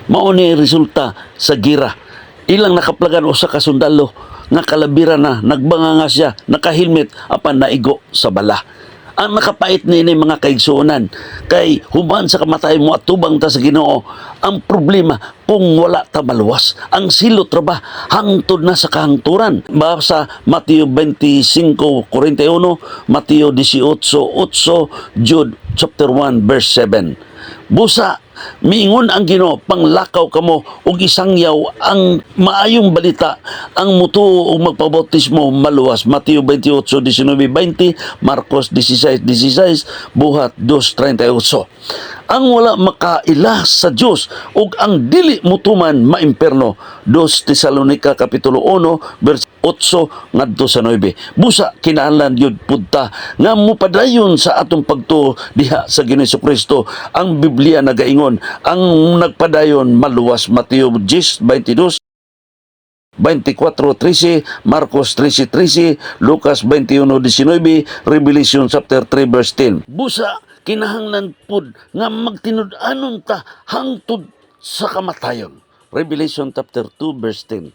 Mao ni resulta sa gira. Ilang nakaplagan usa ka sundalo nga kalabira na nagbanga nga siya, nakahilmet apan naigo sa bala. Ang nakapait ni mga kaigsuonan kay human sa kamatay mo at tubang ta sa Ginoo. Ang problema kung wala ta maluwas, ang silot ra ba hangtod na sa kahangturan. Basa Mateo 25:41, Mateo 18:8, Jude chapter 1 verse 7. Busa miingon ang Ginoo, panglakaw kamo ug isangyaw ang maayong balita, ang mutuo ug magpabautismo maluwas. Mateo 28:19-20, Marcos 16:16, Buhat 2:38. Ang wala makaila sa Dios ug ang dili mutuman maimperno. 2 Tesalonica kapitulo 1 verse 8 ngadto sa 9. Busa kinahanglan yun punta nga mupadayon sa atong pagtuo diha sa Ginoo Kristo. Ang Biblia nagaingon ang nagpadayon maluwas. Mateo 10:22, 24:13, Marcos 13:13, Lucas 21:19, Revelation chapter 3 verse 10. Busa kinahanglan pud nga magtinud-anon ta hangtod sa kamatayon. Revelation chapter 2 verse 10.